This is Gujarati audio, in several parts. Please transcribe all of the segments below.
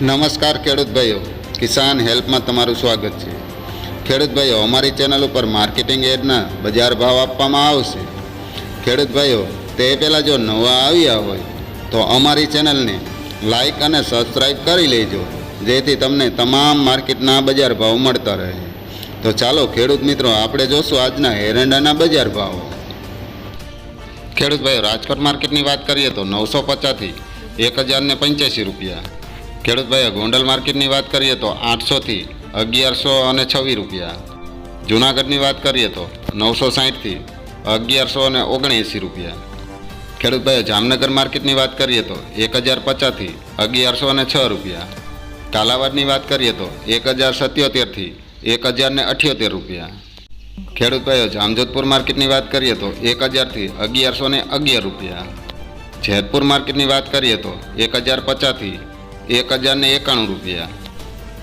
નમસ્કાર ખેડૂત ભાઈઓ, કિસાન હેલ્પમાં તમારું સ્વાગત છે। ખેડૂત ભાઈઓ, અમારી ચેનલ ઉપર માર્કેટિંગ એડના બજાર ભાવ આપવામાં આવશે। ખેડૂત ભાઈઓ, તે પહેલાં જો નવા આવ્યા હોય તો અમારી ચેનલને લાઈક અને સબસ્ક્રાઈબ કરી લેજો, જેથી તમને તમામ માર્કેટના બજાર ભાવ મળતા રહે। તો ચાલો ખેડૂત મિત્રો, આપણે જોશું આજના એરંડાના બજાર ભાવ। ખેડૂત ભાઈઓ, રાજકોટ માર્કેટની વાત કરીએ તો 950થી 1085 રૂપિયા। ખેડૂત ભાઈઓ, ગોંડલ માર્કેટની વાત કરીએ તો 800થી 1126 રૂપિયા। જૂનાગઢની વાત કરીએ તો 960થી 1179 રૂપિયા। ખેડૂત ભાઈઓ, જામનગર માર્કેટની વાત કરીએ તો 1050થી 1106 રૂપિયા। કાલાવાડની વાત કરીએ તો 1077થી 1078 રૂપિયા। ખેડૂત ભાઈઓ, જામજોધપુર માર્કેટની વાત કરીએ તો 1000થી 1111 રૂપિયા। જેતપુર માર્કેટની વાત કરીએ તો 1050થી 1091 રૂપિયા।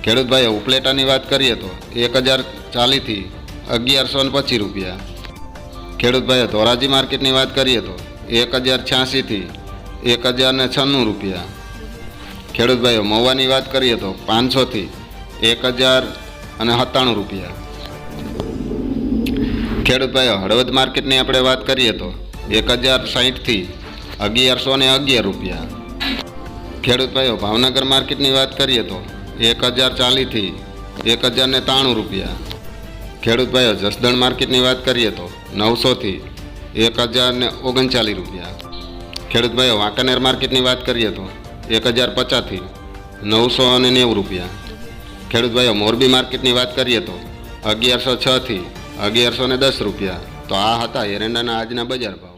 ખેડૂત ભાઈઓ, ઉપલેટાની વાત કરીએ તો 1040થી 1125 રૂપિયા। ખેડૂત ભાઈઓ, ધોરાજી માર્કેટની વાત કરીએ તો 1086થી 1096 રૂપિયા। ખેડૂત ભાઈઓ, મહુવાની વાત કરીએ તો 500થી 1097 રૂપિયા। ખેડૂત ભાઈઓ, હળવદ માર્કેટની આપણે વાત કરીએ તો 1060થી 1111 રૂપિયા। ખેડૂત ભાઈઓ, ભાવનગર માર્કેટની વાત કરીએ તો 1040થી 1093 રૂપિયા। ખેડૂત ભાઈઓ, જસદણ માર્કેટની વાત કરીએ તો 900થી 1039 રૂપિયા। ખેડૂત ભાઈઓ, વાંકાનેર માર્કેટની વાત કરીએ તો 1050થી 990 રૂપિયા। ખેડૂત ભાઈઓ, મોરબી માર્કેટની વાત કરીએ તો 1106થી 1110 રૂપિયા। તો આ હતા એરંડાના આજના બજાર ભાવ।